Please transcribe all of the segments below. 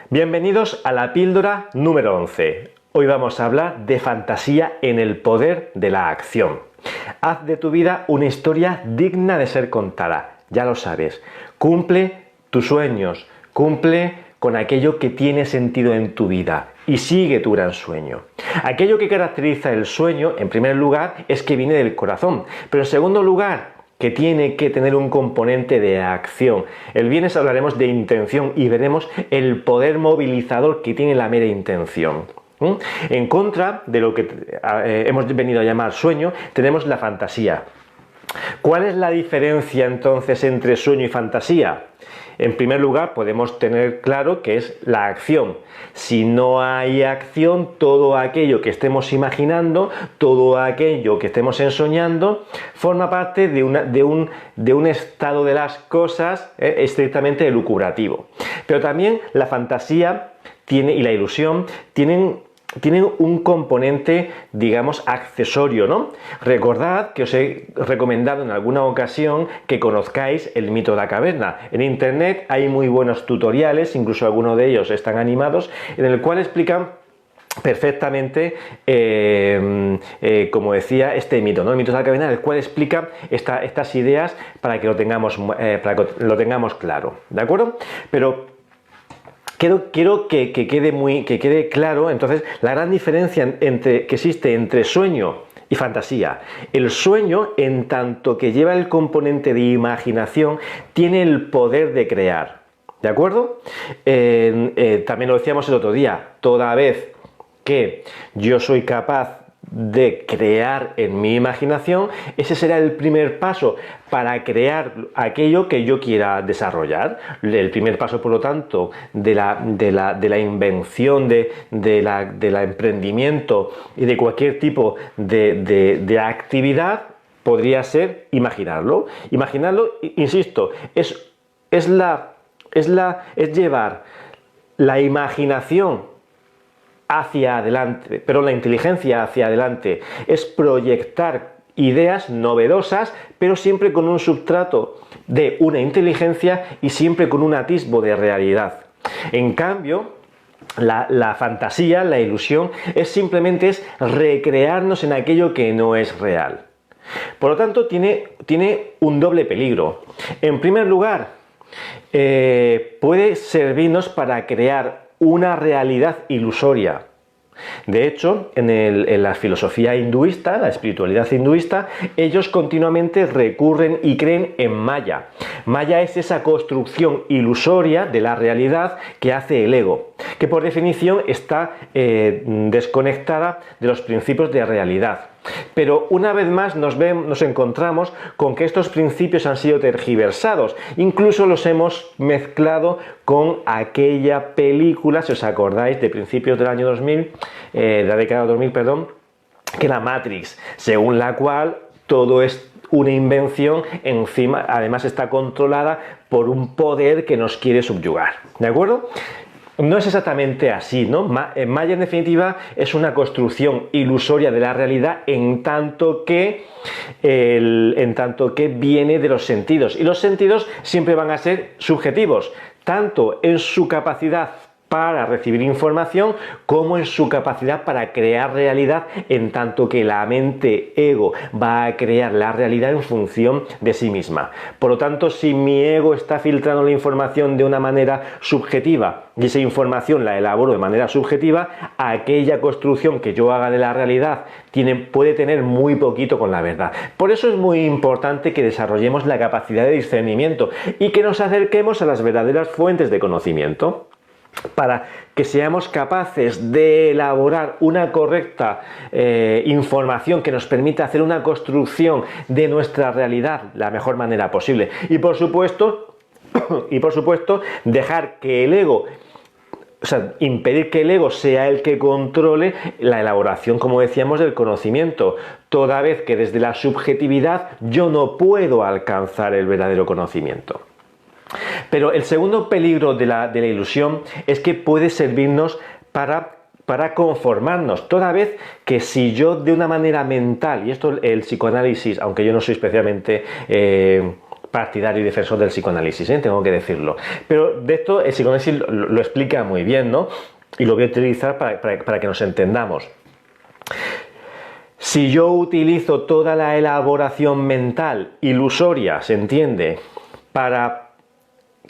Bienvenidos a la píldora número 11. Hoy vamos a hablar de fantasía en el poder de la acción. Haz de tu vida una historia digna de ser contada, ya lo sabes. Cumple tus sueños, cumple con aquello que tiene sentido en tu vida y sigue tu gran sueño. Aquello que caracteriza el sueño, en primer lugar, es que viene del corazón, pero en segundo lugar, que tiene que tener un componente de acción. El viernes hablaremos de intención y veremos el poder movilizador que tiene la mera intención. En contra de lo que hemos venido a llamar sueño, tenemos la fantasía. ¿Cuál es la diferencia entonces entre sueño y fantasía? En primer lugar, podemos tener claro que es la acción. Si no hay acción, todo aquello que estemos imaginando, todo aquello que estemos ensoñando, forma parte de un estado de las cosas estrictamente elucubrativo. Pero también la fantasía y la ilusión tienen un componente, digamos, accesorio, ¿no? Recordad que os he recomendado en alguna ocasión que conozcáis el mito de la caverna. En internet hay muy buenos tutoriales, incluso algunos de ellos están animados, en el cual explican perfectamente, como decía, este mito, ¿no? El mito de la caverna, el cual explica estas ideas para que lo tengamos claro, ¿de acuerdo? Pero quiero que quede claro, entonces, la gran diferencia que existe entre sueño y fantasía. El sueño, en tanto que lleva el componente de imaginación, tiene el poder de crear, ¿de acuerdo? También lo decíamos el otro día, toda vez que yo soy capaz de crear en mi imaginación, ese será el primer paso para crear aquello que yo quiera desarrollar. El primer paso, por lo tanto, de la invención, del emprendimiento y de cualquier tipo de actividad podría ser imaginarlo. Imaginarlo, insisto, es llevar la imaginación hacia adelante, pero la inteligencia hacia adelante es proyectar ideas novedosas, pero siempre con un substrato de una inteligencia y siempre con un atisbo de realidad. En cambio, la fantasía, la ilusión, simplemente es recrearnos en aquello que no es real. Por lo tanto, tiene un doble peligro. En primer lugar, puede servirnos para crear una realidad ilusoria. De hecho, en la filosofía hinduista, la espiritualidad hinduista, ellos continuamente recurren y creen en Maya. Maya es esa construcción ilusoria de la realidad que hace el ego, que por definición está desconectada de los principios de realidad. Pero una vez más nos encontramos con que estos principios han sido tergiversados, incluso los hemos mezclado con aquella película, si os acordáis, de principios del año 2000, de la década 2000, perdón, que era Matrix, según la cual todo es una invención, encima además está controlada por un poder que nos quiere subyugar, ¿de acuerdo? No es exactamente así, ¿no? Maya, en definitiva, es una construcción ilusoria de la realidad en tanto que viene de los sentidos. Y los sentidos siempre van a ser subjetivos, tanto en su capacidad para recibir información como en su capacidad para crear realidad, en tanto que la mente ego va a crear la realidad en función de sí misma. Por lo tanto, si mi ego está filtrando la información de una manera subjetiva y esa información la elaboro de manera subjetiva, aquella construcción que yo haga de la realidad puede tener muy poquito con la verdad. Por eso es muy importante que desarrollemos la capacidad de discernimiento y que nos acerquemos a las verdaderas fuentes de conocimiento, para que seamos capaces de elaborar una correcta información que nos permita hacer una construcción de nuestra realidad de la mejor manera posible. Y por supuesto, dejar que el ego, impedir que el ego sea el que controle la elaboración, como decíamos, del conocimiento, toda vez que desde la subjetividad yo no puedo alcanzar el verdadero conocimiento. Pero el segundo peligro de la ilusión es que puede servirnos para conformarnos, toda vez que si yo de una manera mental, y esto el psicoanálisis, aunque yo no soy especialmente partidario y defensor del psicoanálisis, tengo que decirlo. Pero de esto el psicoanálisis lo explica muy bien, ¿no? Y lo voy a utilizar para que nos entendamos. Si yo utilizo toda la elaboración mental ilusoria, ¿se entiende?, para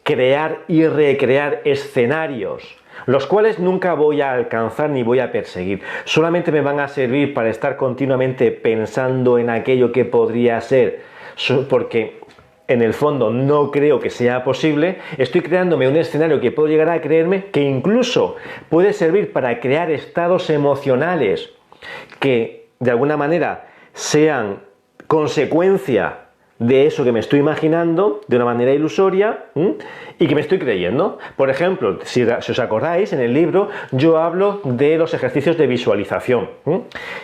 crear y recrear escenarios, los cuales nunca voy a alcanzar ni voy a perseguir, solamente me van a servir para estar continuamente pensando en aquello que podría ser, porque en el fondo no creo que sea posible, estoy creándome un escenario que puedo llegar a creerme, que incluso puede servir para crear estados emocionales que de alguna manera sean consecuencia de eso que me estoy imaginando de una manera ilusoria y que me estoy creyendo. Por ejemplo, si os acordáis, en el libro yo hablo de los ejercicios de visualización.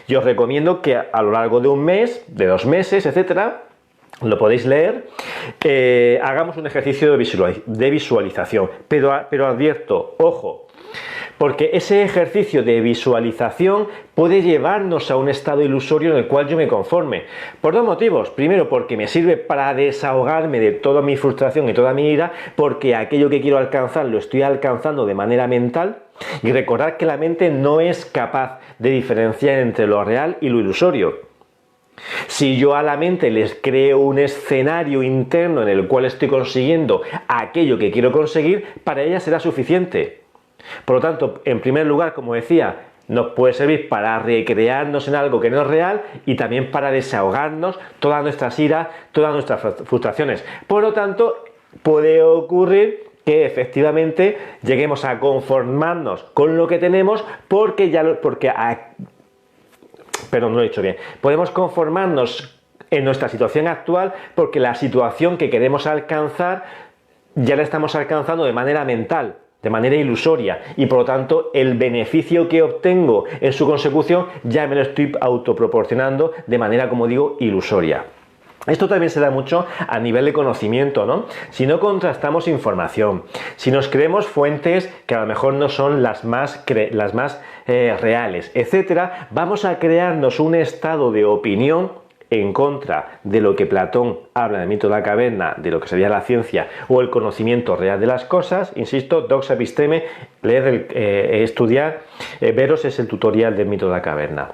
Yo os recomiendo que a lo largo de un mes, de 2 meses, etcétera, lo podéis leer, hagamos un ejercicio de visualización, pero advierto, ojo, porque ese ejercicio de visualización puede llevarnos a un estado ilusorio en el cual yo me conforme. Por 2 motivos. Primero, porque me sirve para desahogarme de toda mi frustración y toda mi ira, porque aquello que quiero alcanzar lo estoy alcanzando de manera mental. Y recordar que la mente no es capaz de diferenciar entre lo real y lo ilusorio. Si yo a la mente les creo un escenario interno en el cual estoy consiguiendo aquello que quiero conseguir, para ella será suficiente. Por lo tanto, en primer lugar, como decía, nos puede servir para recrearnos en algo que no es real y también para desahogarnos todas nuestras iras, todas nuestras frustraciones. Por lo tanto, puede ocurrir que efectivamente lleguemos a conformarnos con lo que tenemos perdón, no lo he dicho bien. Podemos conformarnos en nuestra situación actual porque la situación que queremos alcanzar ya la estamos alcanzando de manera mental, de manera ilusoria, y por lo tanto el beneficio que obtengo en su consecución ya me lo estoy autoproporcionando de manera, como digo, ilusoria. Esto también se da mucho a nivel de conocimiento, ¿no? Si no contrastamos información, si nos creemos fuentes que a lo mejor no son las más reales, etcétera, vamos a crearnos un estado de opinión en contra de lo que Platón habla en el mito de la caverna, de lo que sería la ciencia o el conocimiento real de las cosas. Insisto, Dox Episteme, leer, estudiar, veros es el tutorial del mito de la caverna.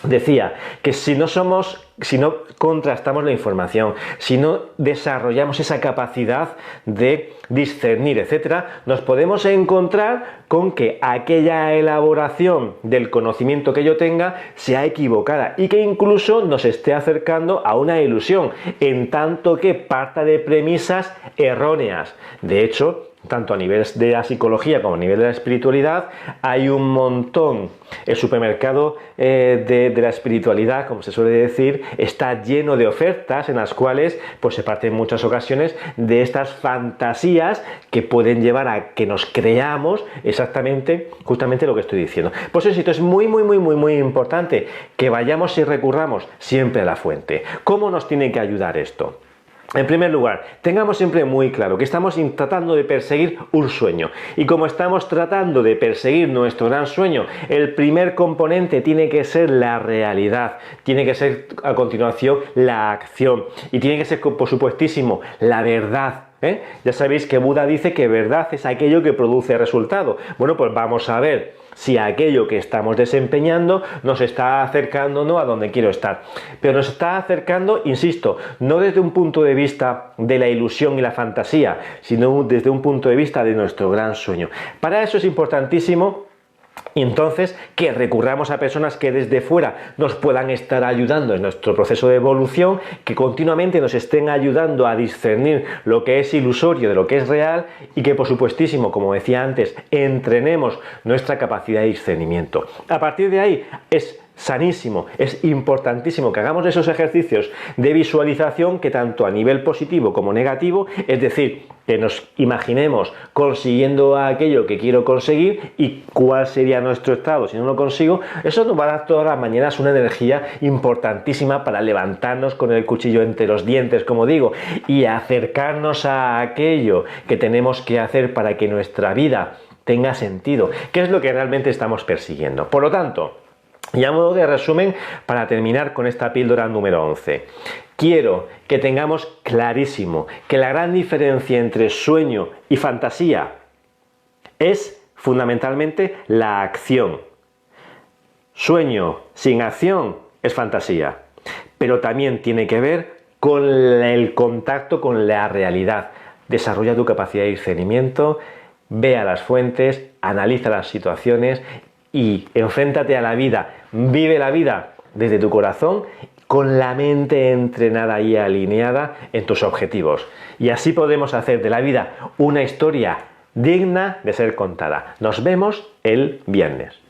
Decía que si no contrastamos la información, si no desarrollamos esa capacidad de discernir, etcétera, nos podemos encontrar con que aquella elaboración del conocimiento que yo tenga sea equivocada y que incluso nos esté acercando a una ilusión, en tanto que parta de premisas erróneas. De hecho, tanto a nivel de la psicología como a nivel de la espiritualidad, hay un montón. El supermercado de la espiritualidad, como se suele decir, está lleno de ofertas en las cuales pues, se parte en muchas ocasiones de estas fantasías que pueden llevar a que nos creamos justamente lo que estoy diciendo. Por eso es muy importante que vayamos y recurramos siempre a la fuente. ¿Cómo nos tiene que ayudar esto? En primer lugar, tengamos siempre muy claro que estamos tratando de perseguir un sueño, y como estamos tratando de perseguir nuestro gran sueño, el primer componente tiene que ser la realidad, tiene que ser a continuación la acción y tiene que ser, por supuestísimo, la verdad. Ya sabéis que Buda dice que verdad es aquello que produce resultado. Bueno, pues vamos a ver si aquello que estamos desempeñando nos está acercando o no a donde quiero estar. Pero nos está acercando, insisto, no desde un punto de vista de la ilusión y la fantasía, sino desde un punto de vista de nuestro gran sueño. Para eso es importantísimo entonces que recurramos a personas que desde fuera nos puedan estar ayudando en nuestro proceso de evolución, que continuamente nos estén ayudando a discernir lo que es ilusorio de lo que es real y que, por supuestísimo, como decía antes, entrenemos nuestra capacidad de discernimiento. A partir de ahí es sanísimo, es importantísimo que hagamos esos ejercicios de visualización que tanto a nivel positivo como negativo, es decir, que nos imaginemos consiguiendo aquello que quiero conseguir y cuál sería nuestro estado si no lo consigo. Eso nos va a dar todas las mañanas una energía importantísima para levantarnos con el cuchillo entre los dientes, como digo, y acercarnos a aquello que tenemos que hacer para que nuestra vida tenga sentido, que es lo que realmente estamos persiguiendo. Por lo tanto, y a modo de resumen, para terminar con esta píldora número 11, Quiero que tengamos clarísimo que la gran diferencia entre sueño y fantasía es fundamentalmente la acción. Sueño sin acción es fantasía, pero también tiene que ver con el contacto con la realidad. Desarrolla tu capacidad de discernimiento, ve a las fuentes, analiza las situaciones y enfréntate a la vida. Vive la vida desde tu corazón, con la mente entrenada y alineada en tus objetivos. Y así podemos hacer de la vida una historia digna de ser contada. Nos vemos el viernes.